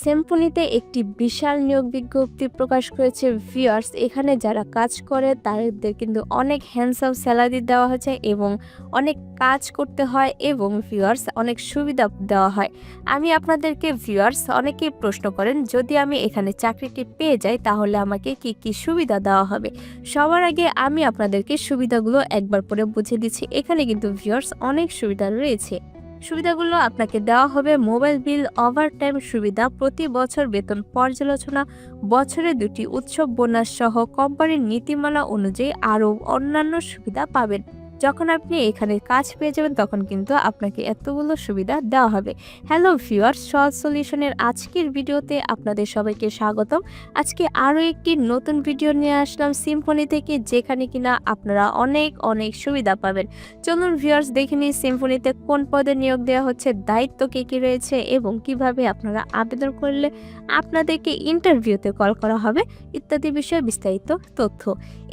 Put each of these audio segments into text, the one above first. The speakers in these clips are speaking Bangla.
সিম্ফনিতে একটি বিশাল নিয়োগ বিজ্ঞপ্তি প্রকাশ করেছে ভিউয়ার্স। এখানে যারা কাজ করে তাদের কিন্তু অনেক হ্যান্ডসাম স্যালারি দেওয়া হয়েছে এবং অনেক কাজ করতে হয় এবং ভিউয়ার্স অনেক সুবিধা দেওয়া হয়। আমি আপনাদেরকে ভিউয়ার্স অনেকেই প্রশ্ন করেন, যদি আমি এখানে চাকরিটি পেয়ে যাই তাহলে আমাকে কি কি সুবিধা দেওয়া হবে। সবার আগে আমি আপনাদেরকে সুবিধাগুলো একবার পরে বুঝিয়ে দিচ্ছি। এখানে কিন্তু ভিউয়ার্স অনেক সুবিধা রয়েছে। সুবিধাগুলো আপনাকে দেওয়া হবে মোবাইল বিল, ওভারটাইম সুবিধা, প্রতি বছর বেতন পর্যালোচনা, বছরে 2টি উৎসব বোনাস সহ কোম্পানির নীতিমালা অনুযায়ী আরও অন্যান্য সুবিধা পাবেন। যখন আপনি এখানে কাজ পেয়ে যাবেন তখন কিন্তু আপনাকে এতগুলো সুবিধা দেওয়া হবে। হ্যালো ভিউয়ার্স, সহজ সলিউশনের আজকের ভিডিওতে আপনাদের সবাইকে স্বাগতম। আজকে আরও একটি নতুন ভিডিও নিয়ে আসলাম সিম্ফনি থেকে, যেখানে কিনা আপনারা অনেক অনেক সুবিধা পাবেন। চলুন ভিউয়ার্স দেখে নিই সিম্ফনিতে কোন পদে নিয়োগ দেওয়া হচ্ছে, দায়িত্ব কী কী রয়েছে এবং কিভাবে আপনারা আবেদন করলে আপনাদেরকে ইন্টারভিউতে কল করা হবে ইত্যাদি বিষয়ে বিস্তারিত তথ্য।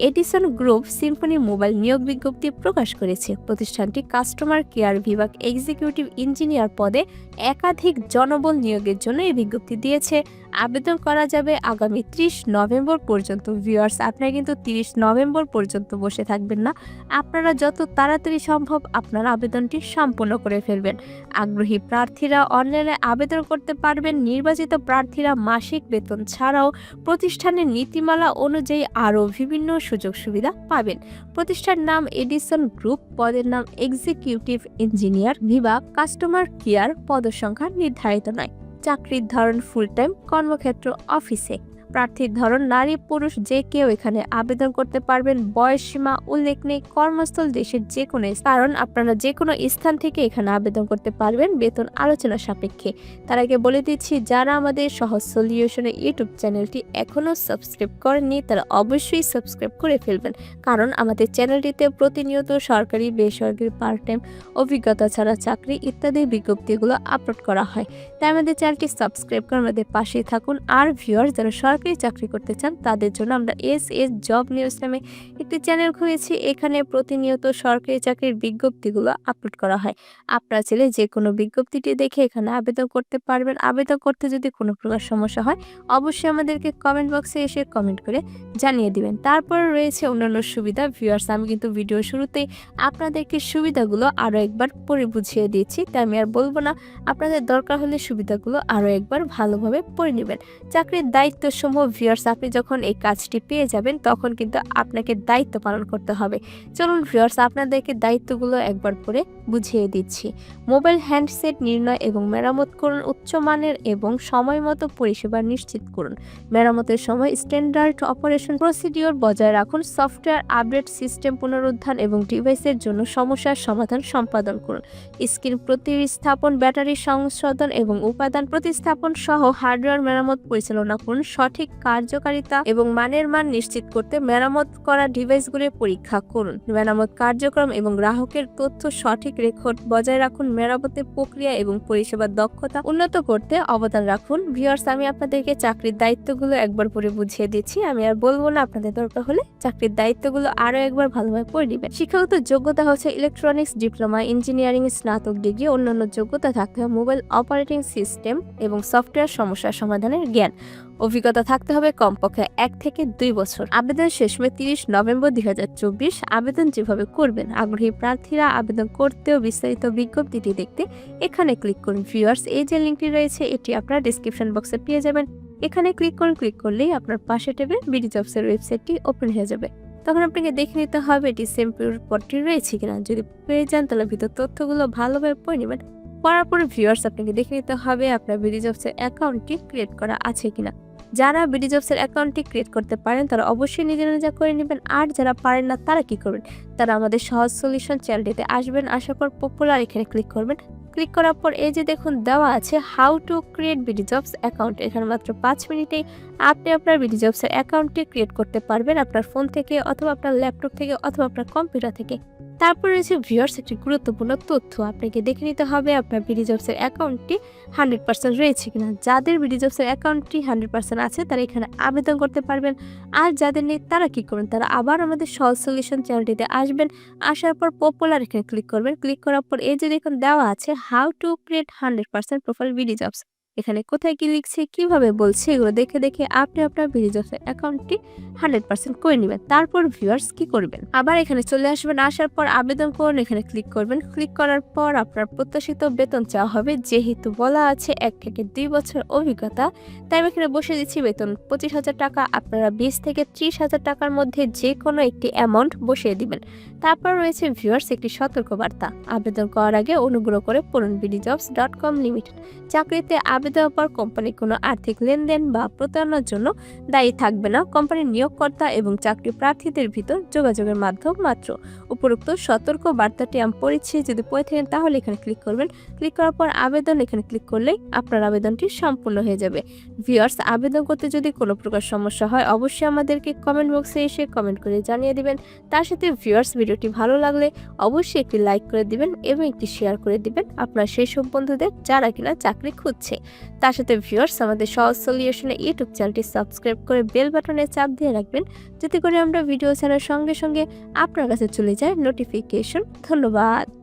এডিসন গ্রুপ সিম্ফনি মোবাইল নিয়োগ বিজ্ঞপ্তি প্রকাশ করেছে। প্রতিষ্ঠানটি কাস্টমার কেয়ার বিভাগ এক্সিকিউটিভ ইঞ্জিনিয়ার পদে একাধিক জনবল নিয়োগের জন্য এই বিজ্ঞপ্তি দিয়েছে। আবেদন করা যাবে আগামী 30 নভেম্বর পর্যন্ত। ভিউয়ার্স, আপনারা কিন্তু 30 নভেম্বর পর্যন্ত বসে থাকবেন না, আপনারা যত তাড়াতাড়ি সম্ভব আপনার আবেদনটি সম্পূর্ণ করে ফেলবেন। আগ্রহী প্রার্থীরা অনলাইনে আবেদন করতে পারবেন। নির্বাচিত প্রার্থীরা মাসিক বেতন ছাড়াও প্রতিষ্ঠানের নীতিমালা অনুযায়ী আরও বিভিন্ন সুযোগ সুবিধা পাবেন। প্রতিষ্ঠান নাম এডিসন গ্রুপ, পদের নাম এক্সিকিউটিভ ইঞ্জিনিয়ার বিভাগ কাস্টমার কেয়ার, পদসংখ্যা নির্ধারিত নয়। চাকরির ধরন ফুল টাইম, কর্মক্ষেত্র অফিসে। প্রার্থীর ধরন নারী পুরুষ যে কেউ এখানে আবেদন করতে পারবেন। বয়স সীমা উল্লেখ নেই। কর্মস্থল দেশের যে কোনো, কারণ আপনারা যে কোনো স্থান থেকে এখানে আবেদন করতে পারবেন বেতন আলোচনা সাপেক্ষে। তার আগে বলে দিচ্ছি, যারা আমাদের সহজ সলিউশনের ইউটিউব চ্যানেলটি এখনও সাবস্ক্রাইব করেননি তারা অবশ্যই সাবস্ক্রাইব করে ফেলবেন, কারণ আমাদের চ্যানেলটিতে প্রতিনিয়ত সরকারি বেসরকারি পার্ট টাইম, অভিজ্ঞতা ছাড়া চাকরি ইত্যাদি বিজ্ঞপ্তিগুলো আপলোড করা হয়। তাই আমাদের চ্যানেলটি সাবস্ক্রাইব করে আমাদের পাশেই থাকুন। আর ভিউয়ার্স, যারা সরকারি চাকরি করতে চান তাদের জন্য আমরা এস জব নিউজ নামে একটি চ্যানেল খুলেছি। এখানে প্রতিনিয়ত সরকারি চাকরির বিজ্ঞপ্তিগুলো আপলোড করা হয়। আপনারা চাইলে যে কোনো বিজ্ঞপ্তিটি দেখে এখানে আবেদন করতে পারবেন। আবেদন করতে যদি কোনো প্রকার সমস্যা হয় অবশ্যই আমাদেরকে কমেন্ট বক্সে এসে কমেন্ট করে জানিয়ে দিবেন। তারপর রয়েছে অন্যান্য সুবিধা। ভিউয়ার্স, আমি কিন্তু ভিডিও শুরুতেই আপনাদেরকে সুবিধাগুলো আরও একবার পড়ে বুঝিয়ে দিয়েছি, তাই আমি আর বলবো না। আপনাদের দরকার হলে সুবিধাগুলো আরও একবার ভালোভাবে পড়ে নেবেন। চাকরির দায়িত্ব সমূহ। ভিউয়ার্স, আপনি যখন এই কাজটি পেয়ে যাবেন তখন কিন্তু আপনাকে দায়িত্ব পালন করতে হবে। চলুন ভিউয়ার্স, আপনাদেরকে দায়িত্বগুলো একবার পরে বুঝিয়ে দিচ্ছি। মোবাইল হ্যান্ডসেট নির্ণয় এবং মেরামত করুন। উচ্চমানের এবং সময় মতো পরিষেবা নিশ্চিত করুন। মেরামতের সময় স্ট্যান্ডার্ড অপারেশন প্রসিডিওর বজায় রাখুন। সফটওয়্যার আপডেট, সিস্টেম পুনরুদ্ধার এবং ডিভাইসের জন্য সমস্যার সমাধান সম্পাদন করুন। স্ক্রিন প্রতিস্থাপন, ব্যাটারি সংশোধন এবং উপাদান প্রতিস্থাপন সহ হার্ডওয়্যার মেরামত পরিচালনা করুন। সঠিক কার্যকারিতা এবং মানের মান নিশ্চিত করতে মেরামত করা ডিভাইসগুলি পরীক্ষা করুন। মেরামত কার্যক্রম এবং গ্রাহকের তথ্য সঠিক রেকর্ড বজায় রাখুন। মেরামতের প্রক্রিয়া এবং পরিষেবার দক্ষতা উন্নত করতে অবদান রাখুন। ভিউয়ার্স, আমি আপনাদেরকে চাকরির দায়িত্বগুলো একবার পরে বুঝিয়ে দিচ্ছি, আমি আর বলবো না। আপনাদের দরকার হলে চাকরির দায়িত্বগুলো আরও একবার ভালোভাবে পড়ে নেবেন। শিক্ষাগত যোগ্যতা হচ্ছে ইলেকট্রনিক্স ডিপ্লোমা, ইঞ্জিনিয়ারিং স্নাতক ডিগ্রি। অন্যান্য যোগ্যতা থাকতে হবে মোবাইল অপারেটিং সিস্টেম এবং সফটওয়্যার সমস্যা সমাধানের জ্ঞান। অভিজ্ঞতা থাকতে হবে কমপক্ষে 1 থেকে 2 বছর। আবেদন শেষ হবে 30 নভেম্বর 2024। আবেদন যেভাবে করবেন, আগ্রহী প্রার্থীরা আবেদন করতেও বিস্তারিত বিজ্ঞপ্তিটি দেখতে এখানে ক্লিক করুন। ভিউয়ার্স, এই যে লিঙ্কটি রয়েছে এটি আপনারা ডেসক্রিপশন বক্সে পেয়ে যাবেন। এখানে ক্লিক করুন। ক্লিক করলেই আপনার পাশে টেবিল বিডি জবসের ওয়েবসাইটটি ওপেন হয়ে যাবে। তখন আপনাকে দেখে নিতে হবে এটি সিম্পল পদটি রয়েছে কিনা। যদি পেয়ে যান তাহলে ভিতর তথ্যগুলো ভালোভাবে পড়ে নেবেন। পড়ার পরে ভিউয়ার্স, আপনাকে দেখে নিতে হবে আপনার বিডি জবসের অ্যাকাউন্টটি ক্রিয়েট করা আছে কিনা। যারা বিডি জবসের অ্যাকাউন্টটি ক্রিয়েট করতে পারেন তারা অবশ্যই নিজে করে নেবেন। আর যারা পারেন না তারা কি করবেন, তারা আমাদের সহজ সলিউশন চ্যানেলটিতে আসবেন। আসার পর পপুলার এখানে ক্লিক করবেন। ক্লিক করার পর এই যে দেখুন দেওয়া আছে how to create BD jobs account. এখানে মাত্র 5 মিনিটেই আপনি আপনার বিডি জবসের অ্যাকাউন্টটি ক্রিয়েট করতে পারবেন, আপনার ফোন থেকে অথবা আপনার ল্যাপটপ থেকে অথবা আপনার কম্পিউটার থেকে। তারপর রয়েছে ভিউয়ার্স একটি গুরুত্বপূর্ণ তথ্য, আপনাকে দেখে নিতে হবে আপনার বিডি জবসের অ্যাকাউন্টটি 100% রয়েছে কিনা। যাদের বিডি জবসের অ্যাকাউন্টটি 100% আছে তারা এখানে আবেদন করতে পারবেন। আর যাদের নেই তারা কি করবেন, তারা আবার আমাদের সহজ সলিউশন চ্যানেলটিতে আসবেন। আসার পর পপুলার এখানে ক্লিক করবেন। ক্লিক করার পর এই যে দেখুন দেওয়া আছে how to create 100% profile BD jobs. এখানে কোথায় কি লিখছে, কিভাবে বলছে, এগুলো দেখে দেখে আপনি আপনার বিডিজবসের অ্যাকাউন্টটি 100% করে নেবেন। তারপর ভিউয়ার্স কি করবেন, আবার এখানে চলে আসবেন, আসার পর আবেদন করুন, এখানে ক্লিক করবেন। ক্লিক করার পর আপনার প্রত্যাশিত বেতন চাওয়া হবে। যেহেতু বলা আছে 1 থেকে 2 বছর অভিজ্ঞতা, তাই আমি এখানে বসে দিচ্ছি বেতন 25,000 টাকা। আপনারা 20 থেকে 30,000 টাকার মধ্যে যে কোনো একটি অ্যামাউন্ট বসিয়ে দিবেন। তারপর রয়েছে ভিউয়ার্স একটি সতর্কবার্তা, আবেদন করার আগে অনুগ্রহ করে পড়ুন bdjobs.com লিমিটেড। চাকরিতে আবেদনের পর কোম্পানি কোনো আর্থিক লেনদেন বা প্রতারণার জন্য দায়ী থাকবে না। কোম্পানির নিয়োগকর্তা এবং চাকরি প্রার্থীদের ভিতর যোগাযোগের মাধ্যম মাত্র। উপরোক্ত সতর্ক বার্তাটি আমি পড়েছি, যদি পড়ে থাকেন তাহলে এখানে ক্লিক করবেন। ক্লিক করার পর আবেদন, এখানে ক্লিক করলেই আপনার আবেদনটি সম্পূর্ণ হয়ে যাবে। ভিউয়ার্স, আবেদন করতে যদি কোনো প্রকার সমস্যা হয় অবশ্যই আমাদেরকে কমেন্ট বক্সে এসে কমেন্ট করে জানিয়ে দিবেন। তার সাথে ভিউয়ার্স, ভিডিওটি ভালো লাগলে অবশ্যই একটি লাইক করে দিবেন এবং একটি শেয়ার করে দিবেন আপনার সেই সব বন্ধুদের যারা কিনা চাকরি খুঁজছে। তার সাথে ভিউয়ার্স, আমাদের সহজ সলিউশনে ইউটিউব চ্যানেলটি সাবস্ক্রাইব করে বেল বাটনে চাপ দিয়ে রাখবেন, যাতে করে আমরা ভিডিও ছাড়ার সঙ্গে সঙ্গে আপনার কাছে চলে যায় নোটিফিকেশন। ধন্যবাদ।